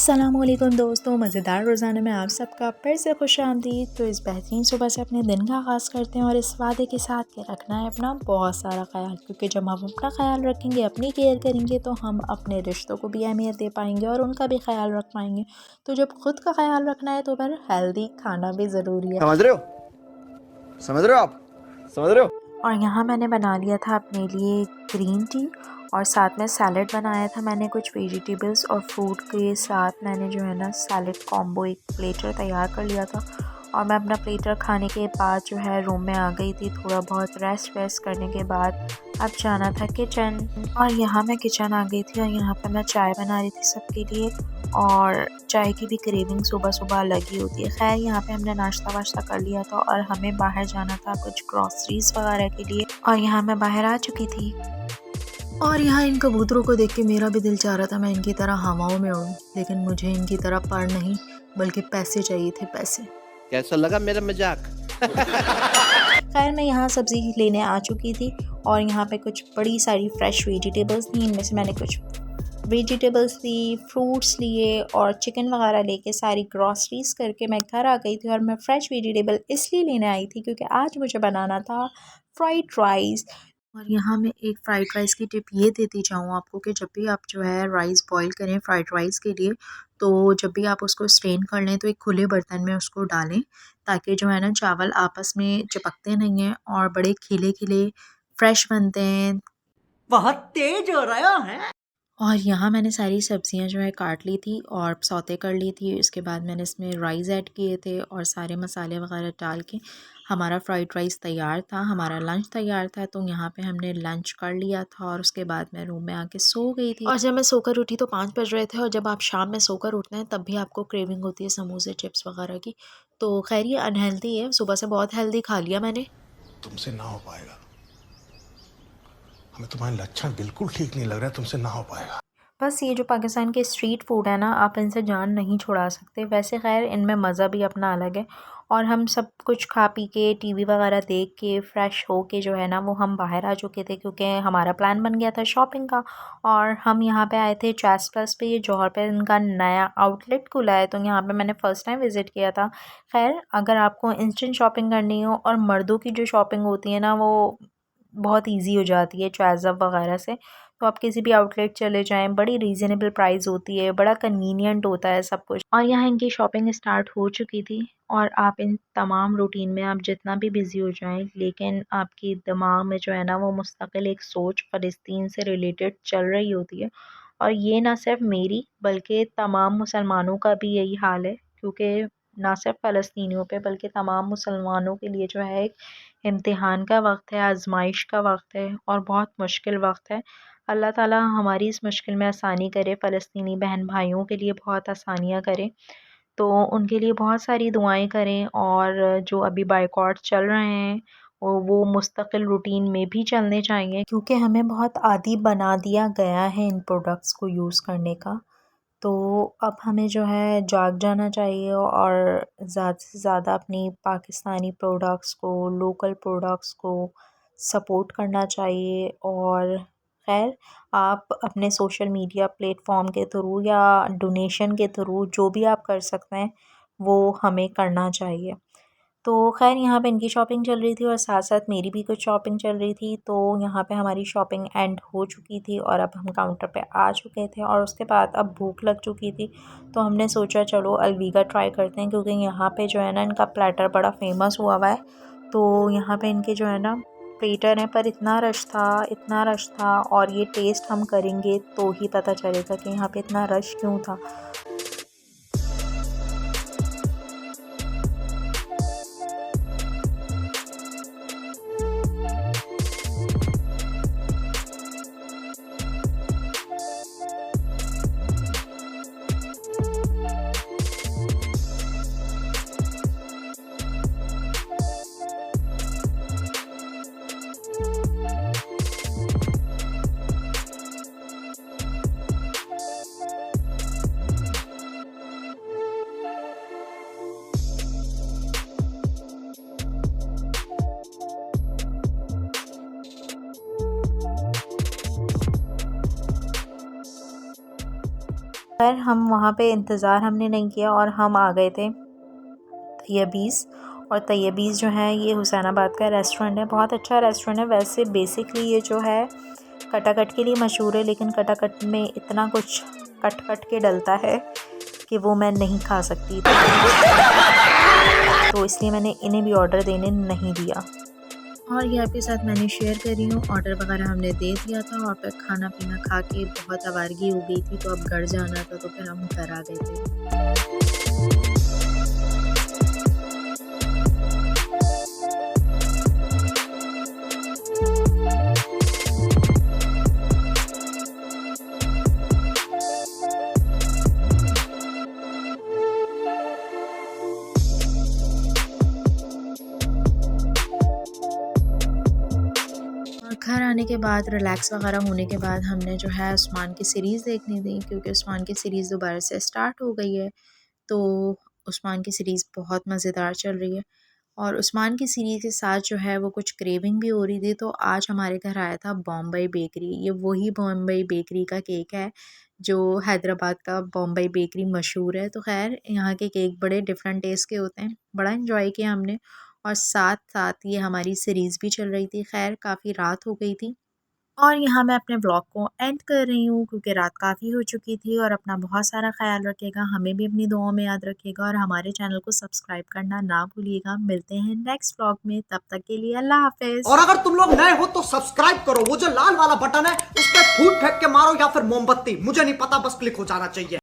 अस्सलामुअलैकुम दोस्तों, मज़ेदार रोज़ाना में आप सबका फिर से खुशामदीद। तो इस बेहतरीन सुबह से अपने दिन का आगाज़ करते हैं और इस वादे के साथ कि रखना है अपना बहुत सारा ख़्याल, क्योंकि जब हम अपना ख़्याल रखेंगे, अपनी केयर करेंगे तो हम अपने रिश्तों को भी अहमियत दे पाएंगे और उनका भी ख्याल रख पाएंगे। तो जब खुद का ख्याल रखना है तो फिर हेल्दी खाना भी ज़रूरी है। समझ रहे हो? समझ रहे हो आप? समझ रहे हो? और यहाँ मैंने बना लिया था अपने लिए ग्रीन टी और साथ में सैलड बनाया था मैंने। कुछ वेजिटेबल्स और फ्रूट के साथ मैंने जो है ना सैलड कॉम्बो एक प्लेटर तैयार कर लिया था। और मैं अपना प्लेटर खाने के बाद जो है रूम में आ गई थी, थोड़ा बहुत रेस्ट वेस्ट करने के बाद अब जाना था किचन। और यहाँ मैं किचन आ गई थी और यहाँ पर मैं चाय बना रही थी सबके लिए। और चाय की भी क्रेविंग सुबह सुबह लगी होती है। खैर यहाँ पे हमने नाश्ता वाश्ता कर लिया था और हमें बाहर जाना था कुछ ग्रॉसरीज वगैरह के लिए। और यहाँ मैं बाहर आ चुकी थी और यहाँ इन कबूतरों को देख के मेरा भी दिल चाह रहा था मैं इनकी तरह हवाओं में उड़ूं, लेकिन मुझे इनकी तरह पर नहीं बल्कि पैसे चाहिए थे, पैसे। कैसा लगा मेरा मजाक? खैर मैं यहाँ सब्ज़ी लेने आ चुकी थी और यहाँ पे कुछ बड़ी सारी फ्रेश वेजिटेबल्स थी। इनमें से मैंने कुछ वेजिटेबल्स ली, फ्रूट्स लिए और चिकन वगैरह लेके सारी ग्रॉसरीज करके मैं घर आ गई थी। और मैं फ़्रेश वेजिटेबल इसलिए लेने आई थी क्योंकि आज मुझे बनाना था फ्राइड राइस। और यहाँ मैं एक फ़्राइड राइस की टिप ये देती जाऊँ आपको कि जब भी आप जो है राइस बॉईल करें फ़्राइड राइस के लिए, तो जब भी आप उसको स्ट्रेन कर लें तो एक खुले बर्तन में उसको डालें, ताकि जो है ना चावल आपस में चिपकते नहीं हैं और बड़े खिले खिले फ्रेश बनते हैं। बहुत तेज हो रहा है। और यहाँ मैंने सारी सब्जियां जो है काट ली थी और सौते कर ली थी। इसके बाद मैंने इसमें राइस ऐड किए थे और सारे मसाले वगैरह डाल के हमारा फ्राइड राइस तैयार था, हमारा लंच तैयार था। तो यहाँ पे हमने लंच कर लिया था और उसके बाद मैं रूम में आके सो गई थी। और जब मैं सोकर उठी तो 5 बज रहे थे। और जब आप शाम में सोकर उठते हैं तब भी आपको क्रेविंग होती है समोसे चिप्स वगैरह की। तो खैर ये अनहेल्दी है, सुबह से बहुत हेल्दी खा लिया मैंने। तुमसे ना हो पाएगा, हमें तुम्हारे लक्षण बिल्कुल ठीक नहीं लग रहा है, तुमसे ना हो पाएगा। बस ये जो पाकिस्तान के स्ट्रीट फूड है ना, आप इनसे जान नहीं छुड़ा सकते। वैसे खैर इनमें मज़ा भी अपना अलग है। और हम सब कुछ खा पी के टीवी वगैरह देख के फ़्रेश हो के जो है ना वो हम बाहर आ चुके थे, क्योंकि हमारा प्लान बन गया था शॉपिंग का। और हम यहाँ पे आए थे चैस प्लस पे, ये जौहर पे इनका नया आउटलेट खुला है, तो यहाँ पे मैंने फ़र्स्ट टाइम विज़िट किया था। खैर अगर आपको इंस्टेंट शॉपिंग करनी हो और मर्दों की जो शॉपिंग होती है ना वो बहुत इजी हो जाती है चैज़अप वगैरह से, तो आप किसी भी आउटलेट चले जाएं, बड़ी रीज़नेबल प्राइस होती है, बड़ा कन्वीनियंट होता है सब कुछ। और यहाँ इनकी शॉपिंग स्टार्ट हो चुकी थी। और आप इन तमाम रूटीन में आप जितना भी बिज़ी हो जाएं, लेकिन आपकी दिमाग में जो है ना वो मुस्तकिल एक सोच फ़लस्तीन से रिलेटेड चल रही होती है। और ये ना सिर्फ मेरी बल्कि तमाम मुसलमानों का भी यही हाल है, क्योंकि ना सिर्फ फ़लस्तीनियों पे बल्कि तमाम मुसलमानों के लिए जो है एक इम्तिहान का वक्त है, आजमाइश का वक्त है और बहुत मुश्किल वक्त है। अल्लाह ताला हमारी इस मुश्किल में आसानी करे, फ़लस्तीनी बहन भाइयों के लिए बहुत आसानियाँ करे। तो उनके लिए बहुत सारी दुआएं करें। और जो अभी बायकॉट चल रहे हैं वो मुस्तकिल रूटीन में भी चलने चाहिए, क्योंकि हमें बहुत आदी बना दिया गया है इन प्रोडक्ट्स को यूज़ करने का। तो अब हमें जो है जाग जाना चाहिए और ज़्यादा से ज़्यादा अपनी पाकिस्तानी प्रोडक्ट्स को, लोकल प्रोडक्ट्स को सपोर्ट करना चाहिए। और ख़ैर आप अपने सोशल मीडिया प्लेटफॉर्म के थ्रू या डोनेशन के थ्रू जो भी आप कर सकते हैं वो हमें करना चाहिए। तो ख़ैर यहाँ पे इनकी शॉपिंग चल रही थी और साथ साथ मेरी भी कुछ शॉपिंग चल रही थी। तो यहाँ पे हमारी शॉपिंग एंड हो चुकी थी और अब हम काउंटर पे आ चुके थे और उसके बाद अब भूख लग चुकी थी। तो हमने सोचा चलो अलवीगा ट्राई करते हैं, क्योंकि यहाँ पे जो है ना इनका प्लेटर बड़ा फेमस हुआ है। तो यहाँ पे इनके जो है ना प्लेटर हैं, पर इतना रश था, इतना रश था। और ये टेस्ट हम करेंगे तो ही पता चलेगा कि यहाँ पे इतना रश क्यों था। खैर हम वहाँ पे इंतज़ार हमने नहीं किया और हम आ गए थे तैयबीज़। और तैयबीज़ जो है ये हुसैनाबाद का रेस्टोरेंट है, बहुत अच्छा रेस्टोरेंट है। वैसे बेसिकली ये जो है कटाकट के लिए मशहूर है, लेकिन कटाकट में इतना कुछ कट के डलता है कि वो मैं नहीं खा सकती, तो इसलिए मैंने इन्हें भी ऑर्डर देने नहीं दिया। और ये आपके साथ मैंने शेयर कर रही हूँ, ऑर्डर वगैरह हमने दे दिया था और फिर खाना पीना खा के बहुत आवारगी हो गई थी, तो अब घर जाना था, तो फिर हम घर आ गए थे। घर आने के बाद रिलैक्स वगैरह होने के बाद हमने जो है उस्मान की सीरीज़ देखनी थी, क्योंकि उस्मान की सीरीज़ दोबारा से स्टार्ट हो गई है। तो उस्मान की सीरीज़ बहुत मज़ेदार चल रही है और उस्मान की सीरीज़ के साथ जो है वो कुछ क्रेविंग भी हो रही थी। तो आज हमारे घर आया था बॉम्बई बेकरी। ये वही बॉम्बई बेकरी का केक है जो हैदराबाद का बॉम्बई बेकरी मशहूर है। तो खैर यहाँ के केक बड़े डिफरेंट टेस्ट के होते हैं, बड़ा इन्जॉय किया हमने। और साथ साथ ये हमारी सीरीज़ भी चल रही थी। खैर काफ़ी रात हो गई थी और यहाँ मैं अपने व्लॉग को एंड कर रही हूँ, क्योंकि रात काफ़ी हो चुकी थी। और अपना बहुत सारा ख्याल रखिएगा, हमें भी अपनी दुआओं में याद रखिएगा और हमारे चैनल को सब्सक्राइब करना ना भूलिएगा। मिलते हैं नेक्स्ट व्लॉग में, तब तक के लिए अल्लाह हाफिज़। और अगर तुम लोग नए हो तो सब्सक्राइब करो, वो जो लाल वाला बटन है उस पर फूट फेंक के मारो या फिर मोमबत्ती, मुझे नहीं पता, बस क्लिक हो जाना चाहिए।